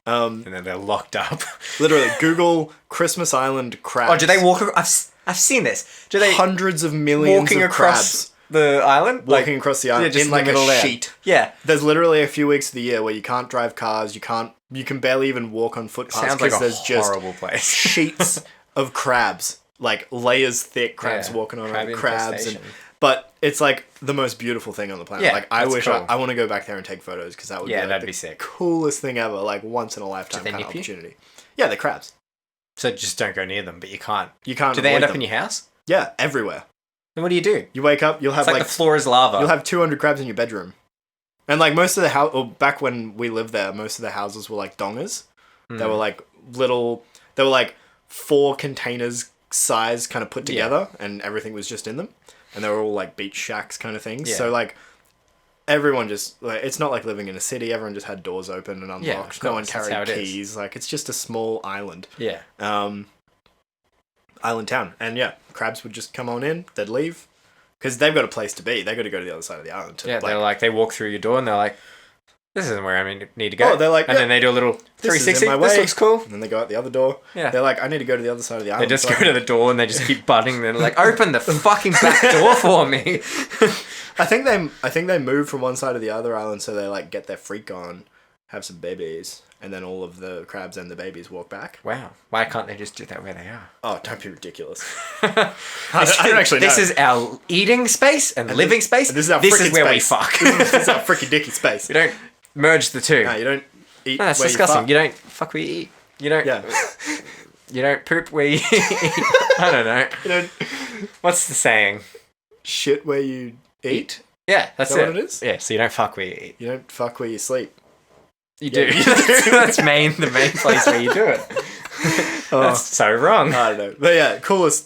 And then they're locked up. Literally, Google Christmas Island crabs. Oh, do they walk? I've seen this. Do they Hundreds of millions walking of across crabs the island? walking across the island just in like the a middle there. sheet. Yeah. There's literally a few weeks of the year where you can't drive cars, you can barely even walk on footpaths Sounds like a there's just horrible place. sheets of crabs, like layers thick crabs Yeah, walking on crab crabs. infestation. But it's like the most beautiful thing on the planet. Yeah, like I that's wish cool. I want to go back there and take photos because that would be, like, that'd the be sick. coolest thing ever. Like once in a lifetime they kind of nip you? opportunity. Yeah, they're crabs. So just don't go near them, but you can't. You can't. Do they end avoid up them. in your house? Yeah, everywhere. Then what do you do? You wake up, you'll have It's like, the floor is lava. you'll have 200 crabs in your bedroom. And like most of the house, or back when we lived there, most of the houses were like dongers. They were like they were like 4 containers size kind of put together and everything was just in them. And they were all like beach shacks kind of things. Yeah. So like everyone just, like, it's not like living in a city. Everyone just had doors open and Yeah, unlocked. of No one course, that's how carried it is. keys. Like it's just a small island. Yeah. Island town. And yeah, crabs would just come on in, they'd leave. Because they've got a place to be. They've got to go to the other side of the island. To, Yeah, they walk through your door and they're like, this isn't where I need to go. Oh, they're like, and then they do a little this is 360. in my This way. looks cool. And then they go out the other door. Yeah. They're like, I need to go to the other side of the They island. just so go to the door and they just keep butting. They're like, open the fucking back door for me. I think they move from one side to the other island so they like get their freak on, have some babies, and then all of the crabs and the babies walk back. Wow. Why can't they just do that where they are? Oh, don't be ridiculous. I don't actually know. This is our eating space and living space. This is our This frickin' is where space. we fuck. This is our freaking dicky space. You don't merge the two. No, you don't eat No, that's where disgusting. you You don't fuck where you eat. You don't. Yeah. You don't poop where you eat. I don't know. You don't What's the saying? shit where you eat. Yeah, that's Is that it. what it is? Yeah, so you don't fuck where you eat. You don't fuck where you sleep. You Yeah, do. you do. That's the main place where you do it. That's so wrong. I don't know. But yeah,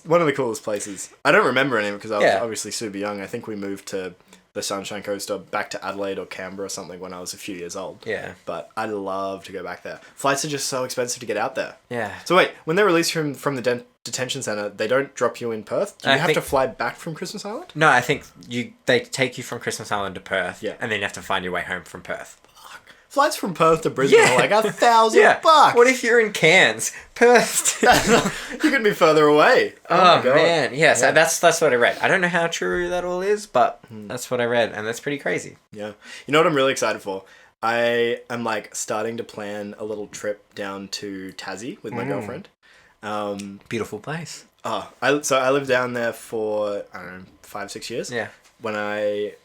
one of the coolest places. I don't remember any because I was Yeah. obviously super young. I think we moved to the Sunshine Coast or back to Adelaide or Canberra or something when I was a few years old. Yeah. But I'd love to go back there. Flights are just so expensive to get out there. Yeah. So wait, when they're released from the detention centre, they don't drop you in Perth? Do you I have think- to fly back from Christmas Island? No, I think they take you from Christmas Island to Perth, Yeah. and then you have to find your way home from Perth. Flights from Perth to Brisbane Yeah. are like $1,000 Yeah. bucks. What if you're in Cairns? Perth. You could be further away. Oh, my God. man, yes, Yeah. that's what I read. I don't know how true that all is, but that's what I read, and that's pretty crazy. Yeah. You know what I'm really excited for? I am like starting to plan a little trip down to Tassie with my girlfriend. Beautiful place. I lived down there for, I don't know, 5-6 years. Yeah. When I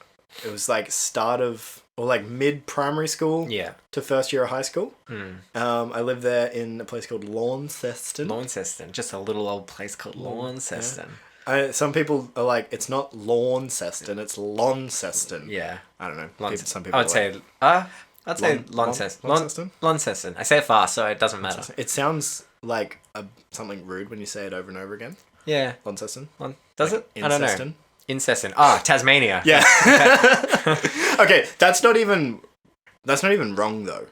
it was like start of, or like mid primary school Yeah. to first year of high school. Mm. I lived there in a place called Launceston. Launceston. Just a little old place called Launceston. Some people are like, it's not Launceston, it's Launceston. Yeah. I don't know. Some I people would say, Launceston. Launceston? Launceston. I say it fast, so it doesn't matter. It sounds like something rude when you say it over and over again. Yeah. Launceston. Does Like it? I don't know. Inceston? Inceston. Tasmania. Yeah. Okay, that's not even wrong though.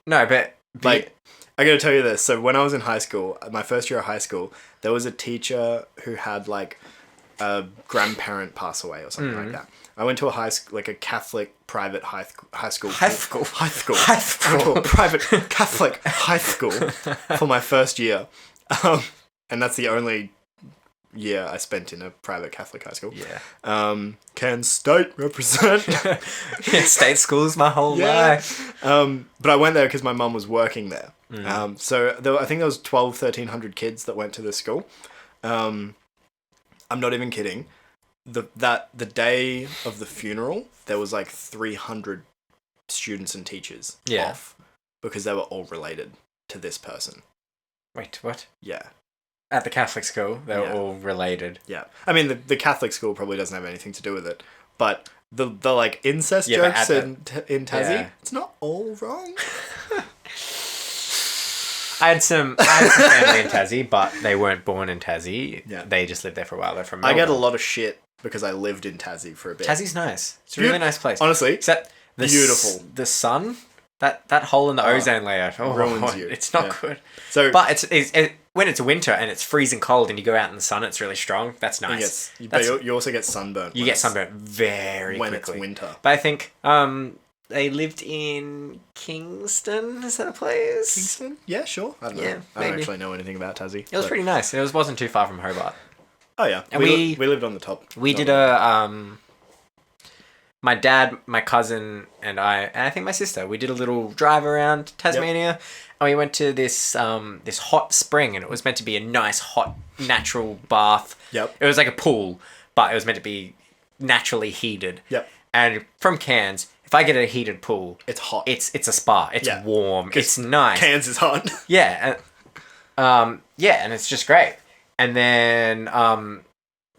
No, but Like, I gotta tell you this. So when I was in high school, my first year of high school, there was a teacher who had like a grandparent pass away or something like that. I went to a high school, like a Catholic private high school. High school. I went to a private Catholic high school for my first year, and that's the only year I spent in a private Catholic high school. Yeah. Can state represent? Yeah, state schools my whole life. But I went there because my mum was working there. So I think there was 1,300 kids that went to this school. I'm not even kidding. The day of the funeral, there was like 300 students and teachers off because they were all related to this person. Wait, what? Yeah. At the Catholic school, they were all related. Yeah. I mean, the Catholic school probably doesn't have anything to do with it, but the like incest jokes in Tassie, it's not all wrong. I had some family in Tassie, but they weren't born in Tassie. Yeah. They just lived there for a while. They're from Melbourne. I get a lot of shit because I lived in Tassie for a bit. Tassie's nice. It's a really nice place. Honestly, except beautiful. The sun, that hole in the ozone layer ruins you. It's not good. So, but it's when it's winter and it's freezing cold and you go out in the sun, it's really strong. That's nice. But you also get sunburnt. You get sunburnt very when quickly. It's winter. But I think they lived in Kingston. Is that a place? Kingston? Yeah, sure. I don't know. Yeah, I don't actually know anything about Tassie. It was pretty nice. It wasn't too far from Hobart. Oh yeah, and we lived on the top. We did my dad, my cousin, and I think my sister. We did a little drive around Tasmania, and we went to this hot spring, and it was meant to be a nice hot natural bath. Yep. It was like a pool, but it was meant to be naturally heated. Yep. And from Cairns, if I get a heated pool, it's hot. It's a spa. It's warm. It's nice. Cairns is hot. Yeah. And it's just great. And then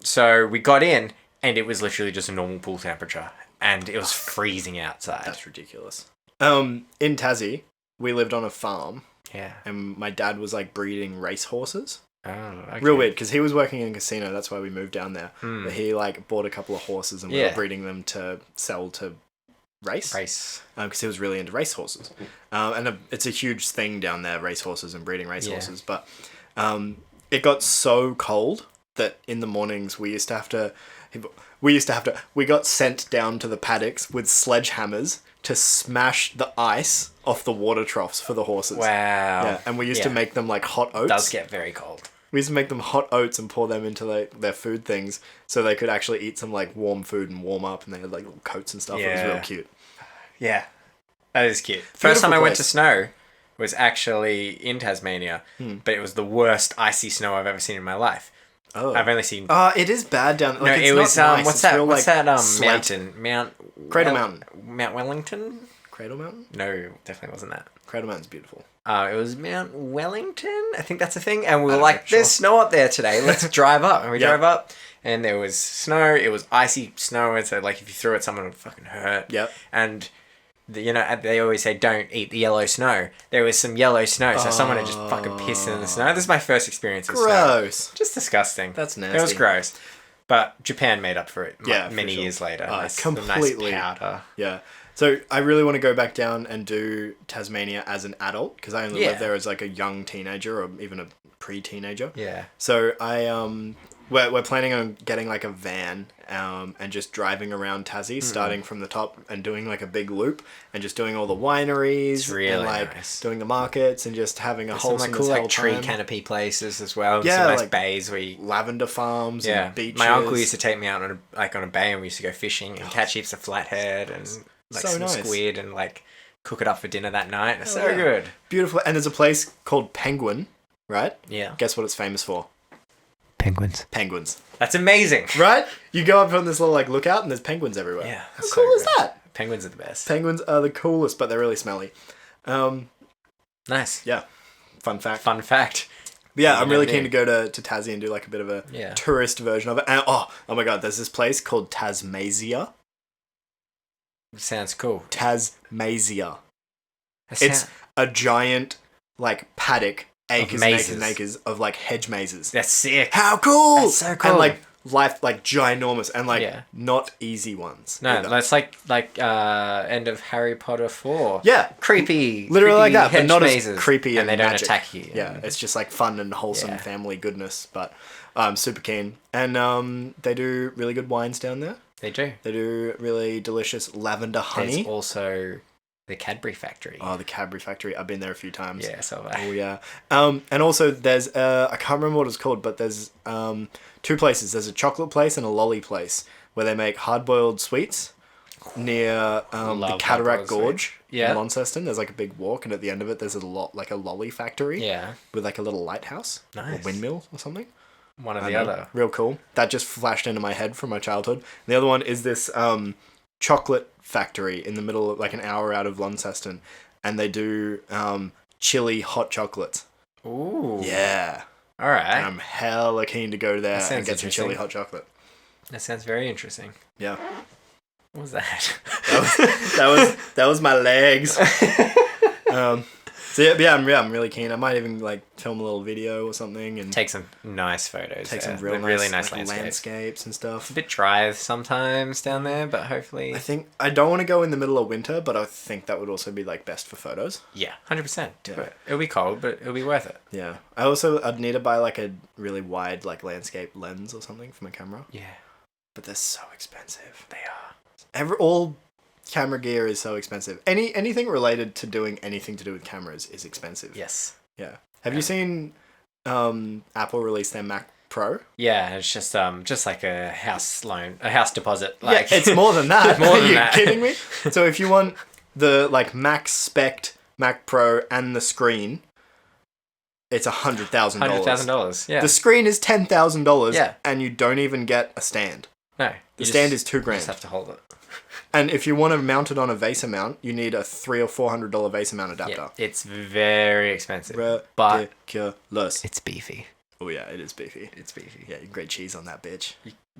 so we got in, and it was literally just a normal pool temperature. And it was freezing outside. That's ridiculous. In Tassie, we lived on a farm. Yeah. And my dad was like breeding race horses. Oh, okay. Real weird, because he was working in a casino. That's why we moved down there. But he like bought a couple of horses and we were breeding them to sell to race. Because he was really into race horses. And it's a huge thing down there, race horses and breeding race horses. But it got so cold that in the mornings we got sent down to the paddocks with sledgehammers to smash the ice off the water troughs for the horses. Wow. Yeah, and we used to make them like hot oats. It does get very cold. We used to make them hot oats and pour them into their food things so they could actually eat some like warm food and warm up, and they had like little coats and stuff. Yeah. It was real cute. Yeah. That is cute. First time I went to snow was actually in Tasmania, but it was the worst icy snow I've ever seen in my life. Oh. I've only seen... it is bad down there. Like, no, it was... nice. What's that mountain? Cradle Mountain. Mount Wellington? Cradle Mountain? No, definitely wasn't that. Cradle Mountain's beautiful. It was Mount Wellington? I think that's a thing. And we were like, there's snow up there today. Let's drive up. And we drove up, and there was snow. It was icy snow, and so like if you threw it, someone would fucking hurt. Yep. And... they always say don't eat the yellow snow. There was some yellow snow, so someone had just fucking pissed in the snow. This is my first experience of snow. Gross. Just disgusting. That's nasty. It was gross. But Japan made up for it many for years later. Completely. Nice powder. Yeah. So I really want to go back down and do Tasmania as an adult, because I only lived there as like a young teenager or even a pre-teenager. Yeah. So we're planning on getting like a van and just driving around Tassie, starting from the top and doing like a big loop and just doing all the wineries and like doing the markets and just having a wholesome some cool like tree canopy places as well. Yeah, some nice like bays where you... lavender farms and beaches. My uncle used to take me out on a bay, and we used to go fishing and catch heaps of flathead and like some squid and like cook it up for dinner that night. It's so good. Beautiful. And there's a place called Penguin, right? Yeah. Guess what it's famous for? Penguins. Penguins. That's amazing. Right? You go up on this little like lookout and there's penguins everywhere. Yeah. How cool is that? Penguins are the best. Penguins are the coolest, but they're really smelly. Nice. Yeah. Fun fact. Fun fact. But yeah, I'm really keen to go to Tassie and do like a bit of a Yeah. tourist version of it. And oh my god, there's this place called Tasmazia. Sounds cool. Tasmazia. It's a giant like paddock, acres and acres and acres of like hedge mazes. That's sick. How cool! That's so cool. And like ginormous and like Yeah. not easy ones. No, either. that's like end of Harry Potter 4. Yeah. Creepy. Literally like that, but hedge not mazes. as creepy and they don't magic. attack you. Yeah, it's just like fun and wholesome Yeah. family goodness. But I'm super keen. And they do really good wines down there. They do. They do really delicious lavender honey. There's also the Cadbury factory. Oh, the Cadbury factory. I've been there a few times. Yeah, so have I. Oh, yeah. And also there's, I can't remember what it's called, but there's two places. There's a chocolate place and a lolly place where they make hard-boiled sweets near the Love Cataract hard-boiled Gorge sweets. Yeah. in Launceston. There's like a big walk, and at the end of it, there's a lolly factory. Yeah. With like a little lighthouse. Nice. Or windmill or something. One or I the know. other. Real cool. That just flashed into my head from my childhood. And the other one is this chocolate factory in the middle of like an hour out of Launceston, and they do chili hot chocolates. Ooh. Yeah. All right. And I'm hella keen to go there That and get sounds some chili interesting. hot chocolate. That sounds very interesting. Yeah. What was that? That was my legs. So yeah, I'm really keen. I might even like film a little video or something and Take some nice photos. take some there. real really nice nice like, landscapes. landscapes and stuff. It's a bit dry sometimes down there, but hopefully. I think I don't want to go in the middle of winter, but I think that would also be like best for photos. Yeah, 100%. Do Yeah. it. It'll be cold, but it'll be worth it. Yeah. I'd need to buy like a really wide like landscape lens or something for my camera, Yeah, but they're so expensive. they are. All camera gear is so expensive. Anything related to doing anything to do with cameras is expensive. Yes. Yeah. Have you seen Apple release their Mac Pro? Yeah, it's just like a house loan, a house deposit. Like Yeah, it's more than that. More than Are you that. kidding me? So if you want the like max spec Mac Pro and the screen, it's $100,000. $100,000. Yeah. The screen is $10,000. Yeah. And you don't even get a stand. No. The stand is $2,000. You just have to hold it. And if you want to mount it on a VESA mount, you need a $300 or $400 VESA mount adapter. Yeah, it's very expensive. But Ridiculous. it's beefy. Oh yeah, it is beefy. It's beefy. Yeah, you can grate cheese on that bitch.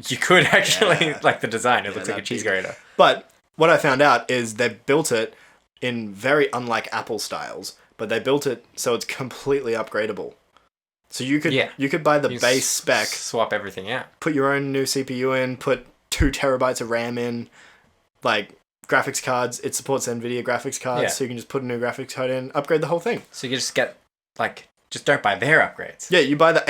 You could actually Yeah. like the design. It looks like a that'd cheese be- grater. But what I found out is they built it in very unlike Apple styles, but they built it so it's completely upgradable. So you could buy the You base spec, swap everything out. put your own new CPU in, put 2 terabytes of RAM in, like graphics cards. It supports NVIDIA graphics cards, Yeah. so you can just put a new graphics card in, upgrade the whole thing. So you just get just don't buy their upgrades. Yeah, you buy the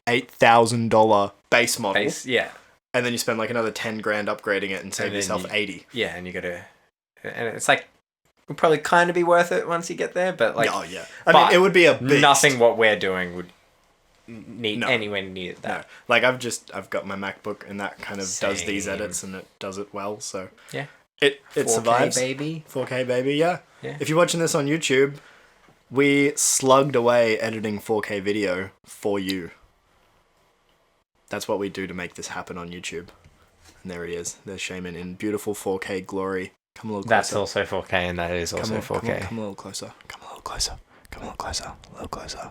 $8,000 base model, Yeah. and then you spend like another 10 grand upgrading it and save And then yourself you- 80. Yeah, and you gotta, and it's like it'll probably kind of be worth it once you get there, but like Oh yeah, I mean it would be a beast. nothing what we're doing would need No. anywhere near that. No, like I've got my MacBook and that kind of does these Same. edits and it does it well. So Yeah. it 4K, survives. baby. 4K baby, yeah. Yeah. If you're watching this on YouTube, we slugged away editing 4K video for you. That's what we do to make this happen on YouTube. And there he is. There's Shaman in beautiful 4K glory. Come a little closer. That's also 4K, and that is also 4K. Come a little closer. Come a little closer. Come a little closer. A little closer.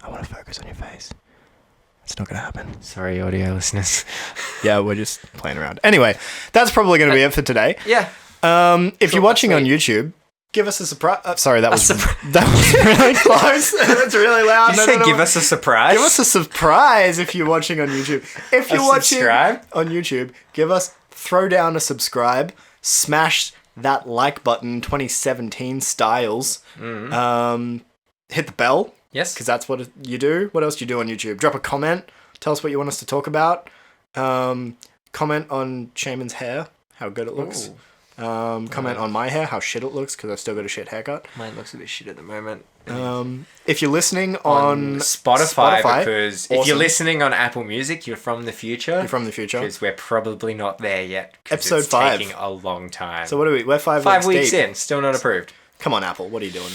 I want to focus on your face. It's not going to happen. Sorry, audio listeners. Yeah, we're just playing around. Anyway, that's probably going to be it for today. Yeah. If you're watching on YouTube, give us a surprise. Sorry, that was really close. That's really loud. You said give us a surprise. Give us a surprise if you're watching on YouTube. If you're watching subscribe? on YouTube, throw down a subscribe, smash that like button, 2017 styles. Hit the bell. Yes. Because that's what you do. What else do you do on YouTube? Drop a comment. Tell us what you want us to talk about. Comment on Shaman's hair, how good it looks. Comment on my hair, how shit it looks, because I've still got a shit haircut. Mine looks a bit shit at the moment. If you're listening on Spotify, because if awesome. you're listening on Apple Music, you're from the future. You're from the future. Because we're probably not there yet. 'cause Episode it's 5. taking a long time. So what are we? We're 5 5 weeks deep. in, still not approved. Come on, Apple. What are you doing?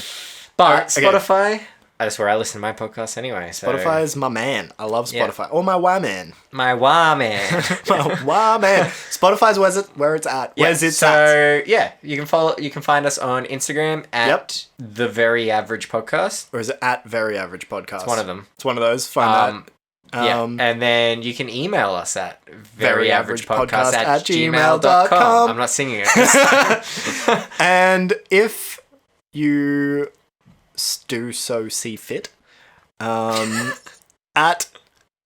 But Okay. Spotify, That's where I listen to my podcast anyway. So. Spotify is my man. I love Spotify. Or my wah man. My wah man. My wah man. Spotify's where it's at. Where's it at? So yeah, you can find us on Instagram at The Very Average Podcast. Or is it at Very Average Podcast? It's one of them. It's one of those. Find that. And then you can email us at veryaveragepodcast@gmail.com. I'm not singing it. And if you do so see fit, at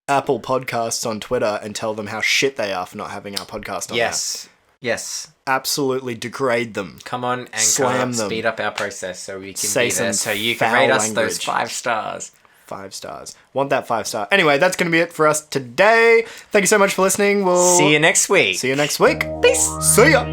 Apple Podcasts on Twitter and tell them how shit they are for not having our podcast on there. Yes. Absolutely degrade them. Come on, and slam them. Speed up our process so we can Say be there. some So you can foul rate us language. those 5 stars. 5 stars. Want that 5 star. Anyway, that's going to be it for us today. Thank you so much for listening. We'll see you next week. See you next week. Peace. See ya.